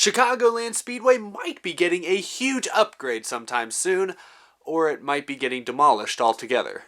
Chicagoland Speedway might be getting a huge upgrade sometime soon, or it might be getting demolished altogether.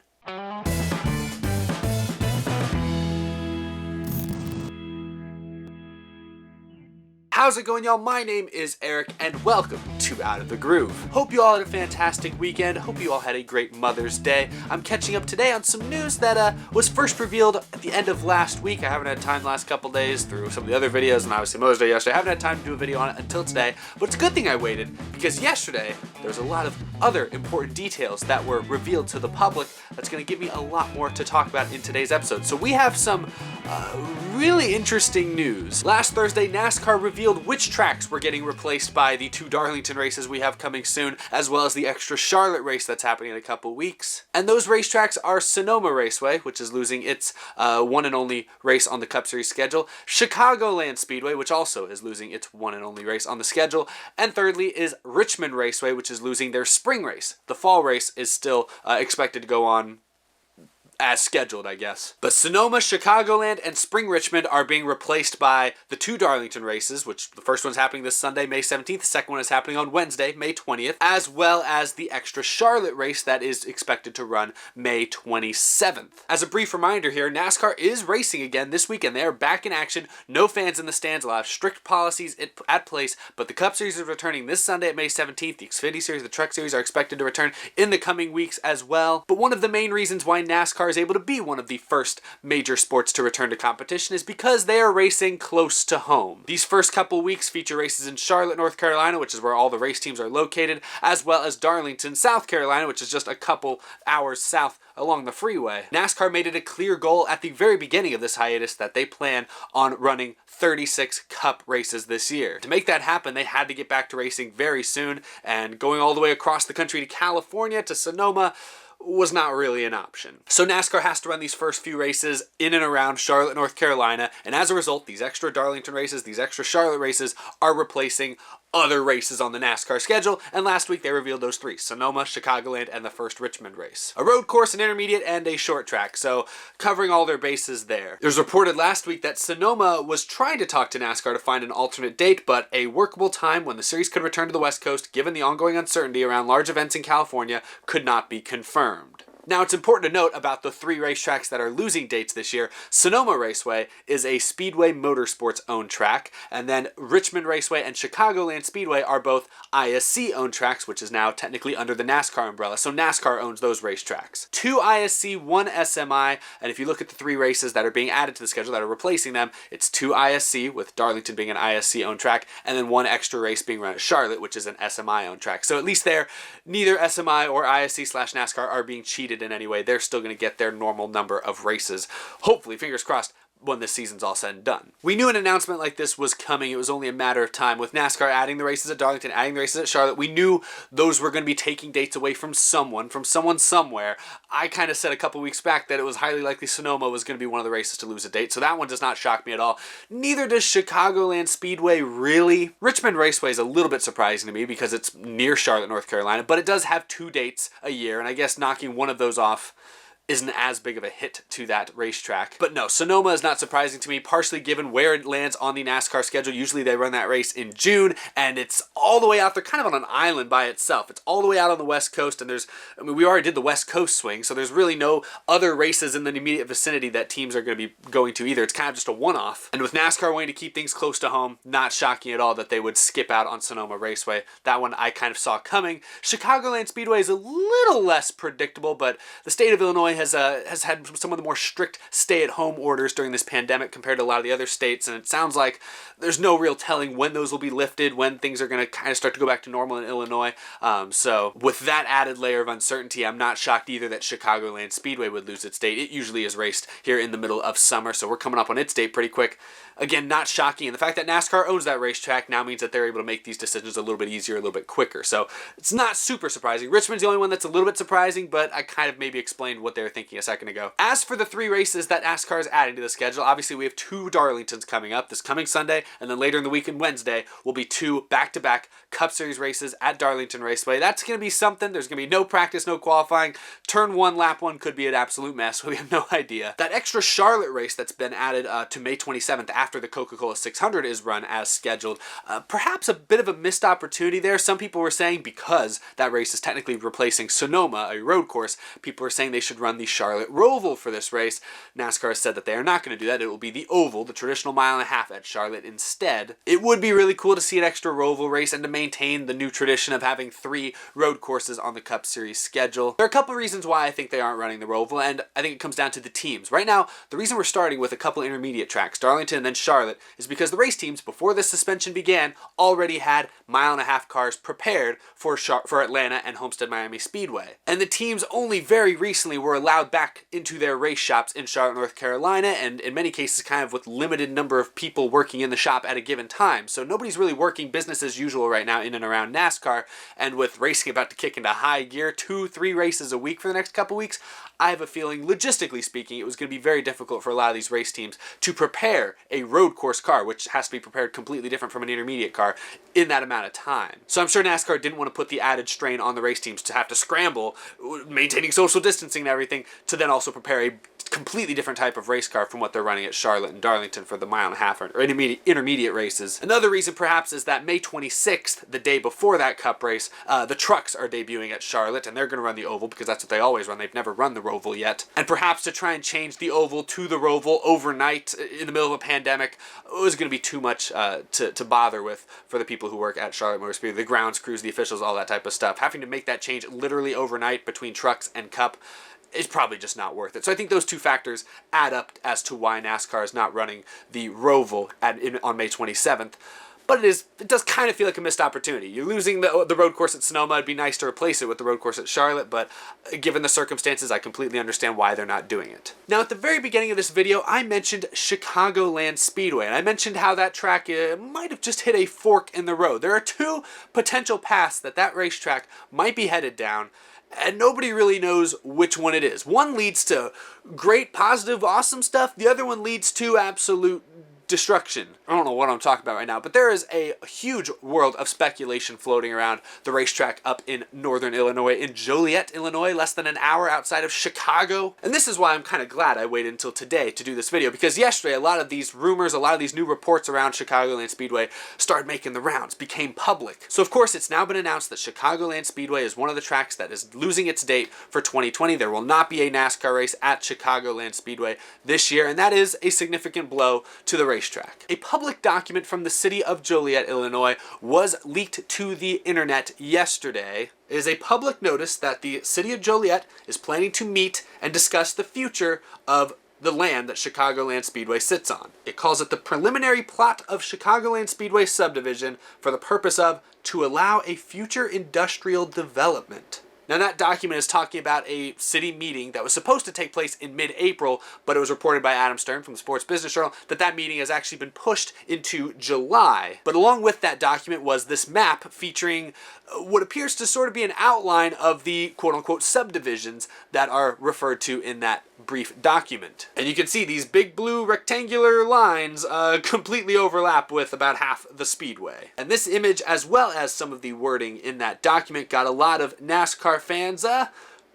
How's it going, y'all? My name is Eric, and welcome to Out of the Groove. Hope you all had a fantastic weekend. Hope you all had a great Mother's Day. I'm catching up today on some news that was first revealed at the end of last week. I haven't had time the last couple days through some of the other videos, and obviously Mother's Day yesterday. I haven't had time to do a video on it until today, but it's a good thing I waited, because yesterday there was a lot of other important details that were revealed to the public that's going to give me a lot more to talk about in today's episode. So we have some really interesting news. Last Thursday, NASCAR revealed which tracks were getting replaced by the two Darlington races we have coming soon, as well as the extra Charlotte race that's happening in a couple weeks. And those racetracks are Sonoma Raceway, which is losing its one and only race on the Cup Series schedule, Chicagoland Speedway, which also is losing its one and only race on the schedule, and thirdly is Richmond Raceway, which is losing their spring race. The fall race is still expected to go on as scheduled, I guess. But Sonoma, Chicagoland, and Spring Richmond are being replaced by the two Darlington races, which the first one's happening this Sunday, May 17th. The second one is happening on Wednesday, May 20th, as well as the extra Charlotte race that is expected to run May 27th. As a brief reminder here, NASCAR is racing again this weekend. They are back in action. No fans in the stands. A lot of strict policies at place, but the Cup Series is returning this Sunday at May 17th. The Xfinity Series, the Truck Series are expected to return in the coming weeks as well. But one of the main reasons why NASCAR is able to be one of the first major sports to return to competition is because they are racing close to home. These first couple weeks feature races in Charlotte, North Carolina, which is where all the race teams are located, as well as Darlington, South Carolina, which is just a couple hours south along the freeway. NASCAR made it a clear goal at the very beginning of this hiatus that they plan on running 36 Cup races this year. To make that happen, they had to get back to racing very soon, and going all the way across the country to California, to Sonoma, was not really an option. So NASCAR has to run these first few races in and around Charlotte, North Carolina, and as a result, these extra Darlington races, these extra Charlotte races are replacing other races on the NASCAR schedule, and last week they revealed those three: Sonoma, Chicagoland, and the first Richmond race. A road course, an intermediate, and a short track, so covering all their bases there. It was reported last week that Sonoma was trying to talk to NASCAR to find an alternate date, but a workable time when the series could return to the West Coast, given the ongoing uncertainty around large events in California, could not be confirmed. Now, it's important to note about the three racetracks that are losing dates this year. Sonoma Raceway is a Speedway Motorsports owned track, and then Richmond Raceway and Chicagoland Speedway are both ISC owned tracks, which is now technically under the NASCAR umbrella, so NASCAR owns those racetracks. 2 ISC, 1 SMI, and if you look at the three races that are being added to the schedule that are replacing them, it's 2 ISC, with Darlington being an ISC owned track, and then 1 extra race being run at Charlotte, which is an SMI owned track. So at least there, neither SMI or ISC/NASCAR are being cheated in any way. They're still going to get their normal number of races, hopefully, fingers crossed, when this season's all said and done. We knew an announcement like this was coming. It was only a matter of time. With NASCAR adding the races at Darlington, adding the races at Charlotte, we knew those were going to be taking dates away from someone somewhere. I kind of said a couple weeks back that it was highly likely Sonoma was going to be one of the races to lose a date, so that one does not shock me at all. Neither does Chicagoland Speedway, really. Richmond Raceway is a little bit surprising to me because it's near Charlotte, North Carolina, but it does have 2 dates a year, and I guess knocking one of those off isn't as big of a hit to that racetrack. But no, Sonoma is not surprising to me, partially given where it lands on the NASCAR schedule. Usually they run that race in June, and it's all the way out there, kind of on an island by itself. It's all the way out on the West Coast, and we already did the West Coast swing, so there's really no other races in the immediate vicinity that teams are going to be going to either. It's kind of just a one-off. And with NASCAR wanting to keep things close to home, not shocking at all that they would skip out on Sonoma Raceway. That one I kind of saw coming. Chicagoland Speedway is a little less predictable, but the state of Illinois has had some of the more strict stay-at-home orders during this pandemic compared to a lot of the other states, and it sounds like there's no real telling when those will be lifted, when things are going to kind of start to go back to normal in Illinois. So with that added layer of uncertainty, I'm not shocked either that Chicagoland Speedway would lose its date. It usually is raced here in the middle of summer, so we're coming up on its date pretty quick. Again, not shocking, and the fact that NASCAR owns that racetrack now means that they're able to make these decisions a little bit easier, a little bit quicker. So it's not super surprising. Richmond's the only one that's a little bit surprising, but I kind of maybe explained what they were thinking a second ago. As for the 3 races that NASCAR is adding to the schedule, obviously we have 2 Darlingtons coming up this coming Sunday, and then later in the week and Wednesday will be 2 back-to-back Cup Series races at Darlington Raceway. That's going to be something. There's going to be no practice, no qualifying. Turn 1, lap 1 could be an absolute mess. We have no idea. That extra Charlotte race that's been added to May 27th after the Coca-Cola 600 is run as scheduled. Perhaps a bit of a missed opportunity there. Some people were saying because that race is technically replacing Sonoma, a road course, people were saying they should run the Charlotte Roval for this race. NASCAR has said that they are not going to do that. It will be the oval, the traditional mile and a half at Charlotte instead. It would be really cool to see an extra Roval race and to maintain the new tradition of having 3 road courses on the Cup Series schedule. There are a couple of reasons why I think they aren't running the Roval, and I think it comes down to the teams. Right now, the reason we're starting with a couple intermediate tracks, Darlington and then Charlotte, is because the race teams, before this suspension began, already had mile and a half cars prepared for Atlanta and Homestead Miami Speedway. And the teams only very recently were allowed back into their race shops in Charlotte, North Carolina, and in many cases kind of with limited number of people working in the shop at a given time. So nobody's really working business as usual right now in and around NASCAR, and with racing about to kick into high gear, 2-3 races a week for the next couple weeks, I have a feeling, logistically speaking, it was going to be very difficult for a lot of these race teams to prepare a road course car, which has to be prepared completely different from an intermediate car, in that amount of time. So I'm sure NASCAR didn't want to put the added strain on the race teams to have to scramble, maintaining social distancing and everything, to then also prepare a completely different type of race car from what they're running at Charlotte and Darlington for the mile and a half or intermediate races. Another reason perhaps is that May 26th, the day before that Cup race, the trucks are debuting at Charlotte, and they're going to run the oval because that's what they always run. They've never run the Roval yet. And perhaps to try and change the oval to the Roval overnight in the middle of a pandemic was going to be too much to bother with for the people who work at Charlotte Motor Speedway, the grounds crews, the officials, all that type of stuff. Having to make that change literally overnight between trucks and Cup is probably just not worth it. So I think those two factors add up as to why NASCAR is not running the Roval on May 27th. But it does kind of feel like a missed opportunity. You're losing the road course at Sonoma. It'd be nice to replace it with the road course at Charlotte, but given the circumstances, I completely understand why they're not doing it. Now, at the very beginning of this video, I mentioned Chicagoland Speedway, and I mentioned how that track might have just hit a fork in the road. There are 2 potential paths that racetrack might be headed down, and nobody really knows which one it is. One leads to great, positive, awesome stuff. The other one leads to absolute destruction. I don't know what I'm talking about right now, but there is a huge world of speculation floating around the racetrack up in northern Illinois, in Joliet, Illinois, less than an hour outside of Chicago. And this is why I'm kind of glad I waited until today to do this video, because yesterday a lot of these rumors, a lot of these new reports around Chicagoland Speedway started making the rounds, became public. So of course it's now been announced that Chicagoland Speedway is one of the tracks that is losing its date for 2020. There will not be a NASCAR race at Chicagoland Speedway this year, and that is a significant blow to the racetrack. A public document from the city of Joliet, Illinois was leaked to the internet yesterday. It is a public notice that the city of Joliet is planning to meet and discuss the future of the land that Chicagoland Speedway sits on. It calls it the preliminary plot of Chicagoland Speedway subdivision for the purpose of to allow a future industrial development. Now that document is talking about a city meeting that was supposed to take place in mid-April, but it was reported by Adam Stern from the Sports Business Journal that meeting has actually been pushed into July. But along with that document was this map featuring what appears to sort of be an outline of the quote-unquote subdivisions that are referred to in that brief document. And you can see these big blue rectangular lines completely overlap with about half the speedway. And this image, as well as some of the wording in that document, got a lot of NASCAR fans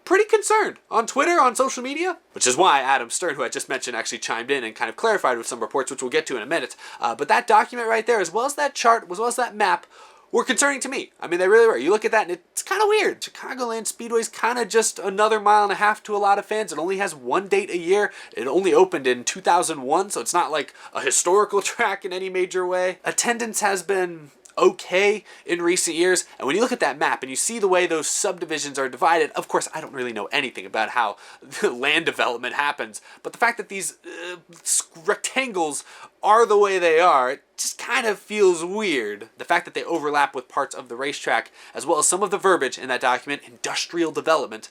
pretty concerned on Twitter, on social media, which is why Adam Stern, who I just mentioned, actually chimed in and kind of clarified with some reports, which we'll get to in a minute. But that document right there, as well as that chart, as well as that map, were concerning to me. I mean, they really were. You look at that and it's kind of weird. Chicagoland Speedway is kind of just another mile and a half to a lot of fans. It only has one date a year. It only opened in 2001, so it's not like a historical track in any major way. Attendance has been okay in recent years, and when you look at that map and you see the way those subdivisions are divided, of course I don't really know anything about how land development happens, but the fact that these rectangles are the way they are, it just kind of feels weird. The fact that they overlap with parts of the racetrack, as well as some of the verbiage in that document, industrial development,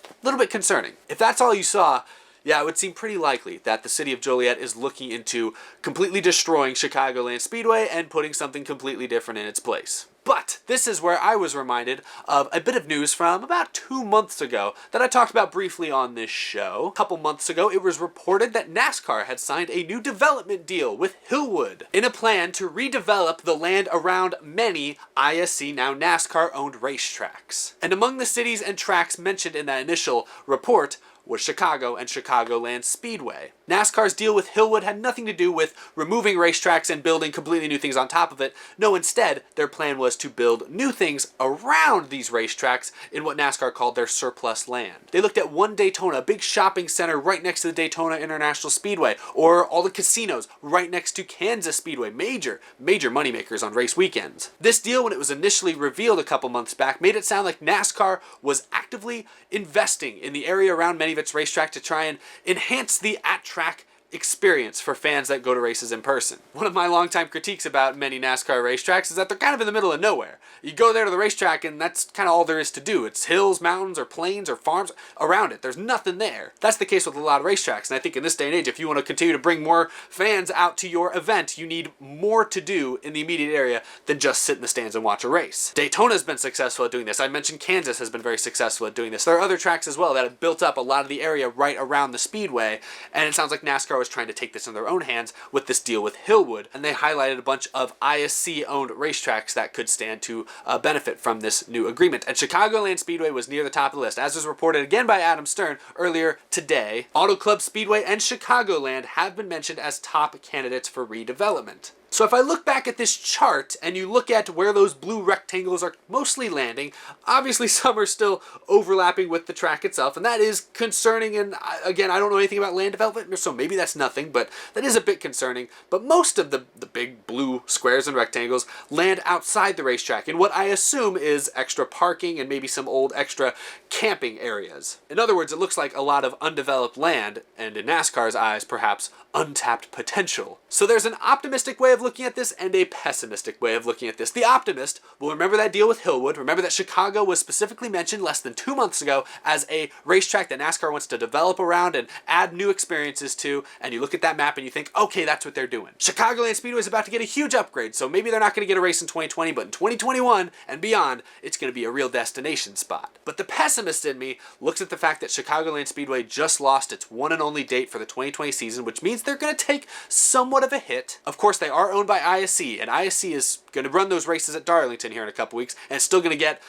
a little bit concerning. If that's all you saw, yeah, it would seem pretty likely that the city of Joliet is looking into completely destroying Chicagoland Speedway and putting something completely different in its place. But this is where I was reminded of a bit of news from about 2 months ago that I talked about briefly on this show. A couple months ago, it was reported that NASCAR had signed a new development deal with Hillwood in a plan to redevelop the land around many ISC, now NASCAR-owned racetracks. And among the cities and tracks mentioned in that initial report was Chicago and Chicagoland Speedway. NASCAR's deal with Hillwood had nothing to do with removing racetracks and building completely new things on top of it. No, instead, their plan was to build new things around these racetracks in what NASCAR called their surplus land. They looked at one Daytona, a big shopping center right next to the Daytona International Speedway, or all the casinos right next to Kansas Speedway. Major moneymakers on race weekends. This deal, when it was initially revealed a couple months back, made it sound like NASCAR was actively investing in the area around many of its racetracks to try and enhance the at-track experience for fans that go to races in person. One of my longtime critiques about many NASCAR racetracks is that they're kind of in the middle of nowhere. You go there to the racetrack and that's kind of all there is to do. It's hills, mountains, or plains, or farms around it. There's nothing there. That's the case with a lot of racetracks, and I think in this day and age, if you want to continue to bring more fans out to your event, you need more to do in the immediate area than just sit in the stands and watch a race. Daytona's been successful at doing this. I mentioned Kansas has been very successful at doing this. There are other tracks as well that have built up a lot of the area right around the Speedway, and it sounds like NASCAR was trying to take this in their own hands with this deal with Hillwood, and they highlighted a bunch of ISC-owned racetracks that could stand to benefit from this new agreement. And Chicagoland Speedway was near the top of the list. As was reported again by Adam Stern earlier today, Auto Club Speedway and Chicagoland have been mentioned as top candidates for redevelopment. So if I look back at this chart and you look at where those blue rectangles are mostly landing, obviously some are still overlapping with the track itself, and that is concerning. And again, I don't know anything about land development, so maybe that's nothing, but that is a bit concerning. But most of the big blue squares and rectangles land outside the racetrack in what I assume is extra parking and maybe some old extra camping areas. In other words, it looks like a lot of undeveloped land, and in NASCAR's eyes, perhaps untapped potential. So there's an optimistic way of looking at this and a pessimistic way of looking at this. The optimist will remember that deal with Hillwood, remember that Chicago was specifically mentioned less than 2 months ago as a racetrack that NASCAR wants to develop around and add new experiences to, and you look at that map and you think, okay, that's what they're doing. Chicagoland Speedway is about to get a huge upgrade, so maybe they're not going to get a race in 2020, but in 2021 and beyond, it's going to be a real destination spot. But the pessimist in me looks at the fact that Chicagoland Speedway just lost its one and only date for the 2020 season, which means they're going to take somewhat of a hit. Of course, they are owned by ISC, and ISC is going to run those races at Darlington here in a couple weeks, and it's still going to get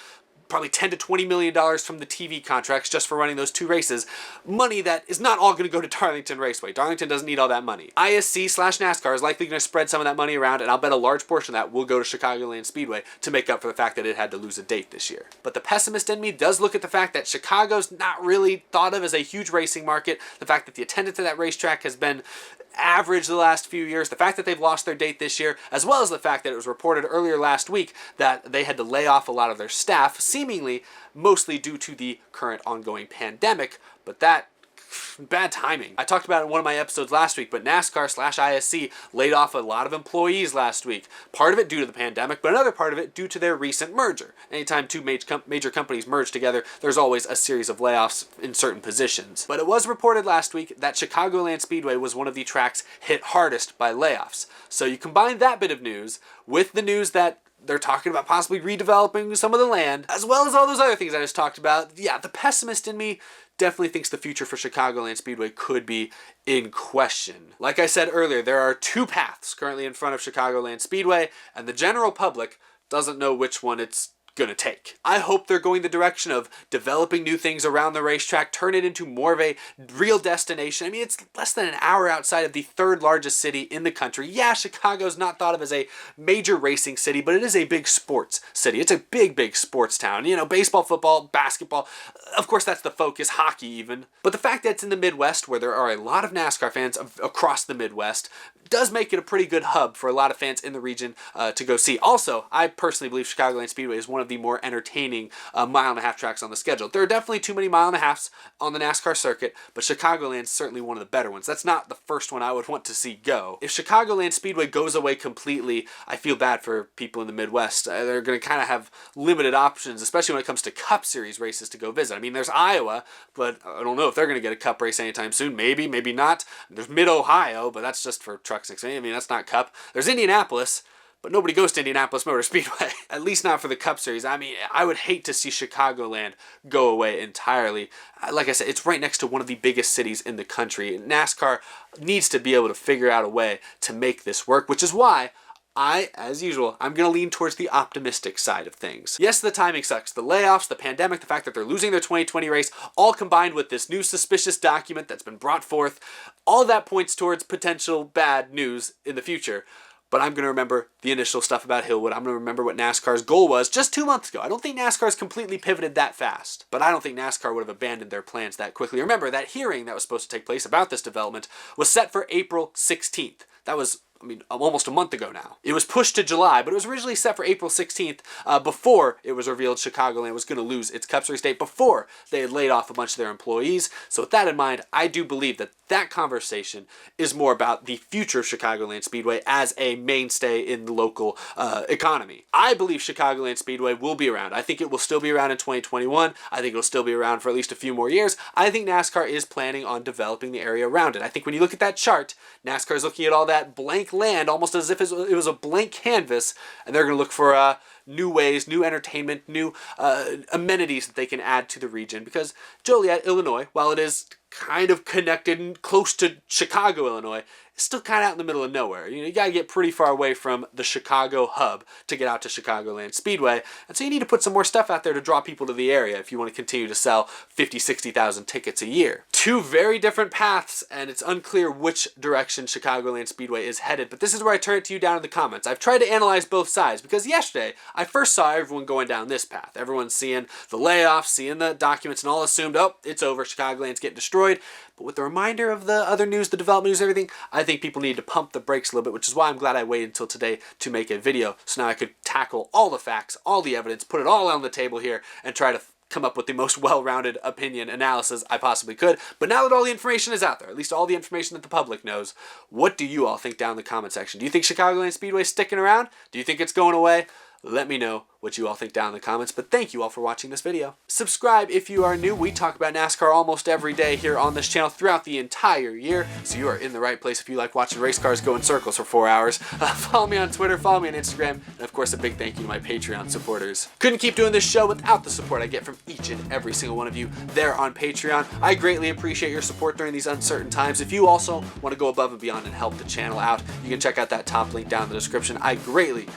probably $10 to $20 million from the TV contracts just for running those two races. Money that is not all going to go to Darlington Raceway. Darlington doesn't need all that money. ISC/NASCAR is likely going to spread some of that money around, and I'll bet a large portion of that will go to Chicagoland Speedway to make up for the fact that it had to lose a date this year. But the pessimist in me does look at the fact that Chicago's not really thought of as a huge racing market, the fact that the attendance at that racetrack has been average the last few years, the fact that they've lost their date this year, as well as the fact that it was reported earlier last week that they had to lay off a lot of their staff, seemingly mostly due to the current ongoing pandemic, but that bad timing. I talked about it in one of my episodes last week, but NASCAR/ISC laid off a lot of employees last week. Part of it due to the pandemic, but another part of it due to their recent merger. Anytime two major companies merge together, there's always a series of layoffs in certain positions. But it was reported last week that Chicagoland Speedway was one of the tracks hit hardest by layoffs. So you combine that bit of news with the news that they're talking about possibly redeveloping some of the land, as well as all those other things I just talked about. Yeah, the pessimist in me definitely thinks the future for Chicagoland Speedway could be in question. Like I said earlier, there are two paths currently in front of Chicagoland Speedway, and the general public doesn't know which one it's gonna take. I hope they're going the direction of developing new things around the racetrack, turn it into more of a real destination. I mean, it's less than an hour outside of the third largest city in the country. Yeah, Chicago's not thought of as a major racing city, but it is a big sports city. It's a big sports town. You know, baseball, football, basketball. Of course, that's the focus, hockey even. But the fact that it's in the Midwest, where there are a lot of NASCAR fans across the Midwest, does make it a pretty good hub for a lot of fans in the region to go see. Also, I personally believe Chicagoland Speedway is one of the more entertaining mile-and-a-half tracks on the schedule. There are definitely too many mile-and-a-halves on the NASCAR circuit, but Chicagoland's certainly one of the better ones. That's not the first one I would want to see go. If Chicagoland Speedway goes away completely, I feel bad for people in the Midwest. They're going to kind of have limited options, especially when it comes to Cup Series races to go visit. I mean, there's Iowa, but I don't know if they're going to get a Cup race anytime soon. Maybe, maybe not. There's Mid-Ohio, but that's just for truck 6A. I mean, that's not Cup. There's Indianapolis, but nobody goes to Indianapolis Motor Speedway. At least not for the Cup Series. I mean, I would hate to see Chicagoland go away entirely. Like I said, it's right next to one of the biggest cities in the country. NASCAR needs to be able to figure out a way to make this work, which is why As usual, I'm going to lean towards the optimistic side of things. Yes, the timing sucks. The layoffs, the pandemic, the fact that they're losing their 2020 race, all combined with this new suspicious document that's been brought forth, all of that points towards potential bad news in the future. But I'm going to remember the initial stuff about Hillwood. I'm going to remember what NASCAR's goal was just 2 months ago. I don't think NASCAR's completely pivoted that fast, but I don't think NASCAR would have abandoned their plans that quickly. Remember, that hearing that was supposed to take place about this development was set for April 16th. That was, almost a month ago now. It was pushed to July, but it was originally set for April 16th before it was revealed Chicagoland was going to lose its Cup Series date, before they had laid off a bunch of their employees. So with that in mind, I do believe that that conversation is more about the future of Chicagoland Speedway as a mainstay in the local economy. I believe Chicagoland Speedway will be around. I think it will still be around in 2021. I think it will still be around for at least a few more years. I think NASCAR is planning on developing the area around it. I think when you look at that chart, NASCAR is looking at all that blank land almost as if it was a blank canvas, and they're going to look for new ways, new entertainment, new amenities that they can add to the region. Because Joliet, Illinois, while it is kind of connected and close to Chicago, Illinois, it's still kind of out in the middle of nowhere. You gotta get pretty far away from the Chicago hub to get out to Chicagoland Speedway, and so you need to put some more stuff out there to draw people to the area if you want to continue to sell 50, 60,000 tickets a year. Two very different paths, and it's unclear which direction Chicagoland Speedway is headed, but this is where I turn it to you down in the comments. I've tried to analyze both sides, because yesterday, I first saw everyone going down this path. Everyone's seeing the layoffs, seeing the documents, and all assumed, oh, it's over, Chicagoland's getting destroyed. But with the reminder of the other news, the development news, everything, I think people need to pump the brakes a little bit, which is why I'm glad I waited until today to make a video. So now I could tackle all the facts, all the evidence, put it all on the table here, and try to come up with the most well-rounded opinion analysis I possibly could. But now that all the information is out there, at least all the information that the public knows, what do you all think down in the comment section? Do you think Chicagoland Speedway is sticking around? Do you think it's going away? Let me know what you all think down in the comments, but thank you all for watching this video. Subscribe if you are new. We talk about NASCAR almost every day here on this channel throughout the entire year, so you are in the right place if you like watching race cars go in circles for 4 hours. Follow me on Twitter, follow me on Instagram, and of course a big thank you to my Patreon supporters. Couldn't keep doing this show without the support I get from each and every single one of you there on Patreon. I greatly appreciate your support during these uncertain times. If you also want to go above and beyond and help the channel out, you can check out that top link down in the description. I greatly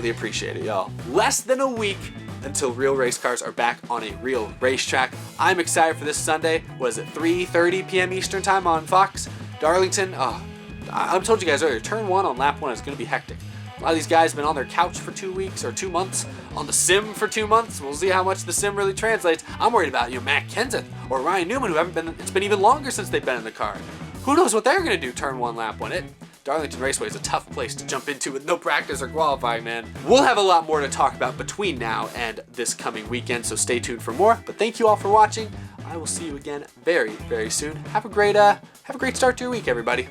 appreciate it, y'all. Less than a week until real race cars are back on a real racetrack. I'm excited for this Sunday. Was it 3:30 p.m. Eastern time on Fox? Darlington. I told you guys earlier, turn 1 on lap 1 is going to be hectic. A lot of these guys have been on their couch for 2 weeks or 2 months, on the sim for 2 months. We'll see how much the sim really translates. I'm worried about Matt Kenseth or Ryan Newman, who haven't been. It's been even longer since they've been in the car. Who knows what they're going to do turn 1 lap 1? Darlington Raceway is a tough place to jump into with no practice or qualifying, man. We'll have a lot more to talk about between now and this coming weekend, so stay tuned for more. But thank you all for watching. I will see you again very, very soon. Have a great start to your week, everybody.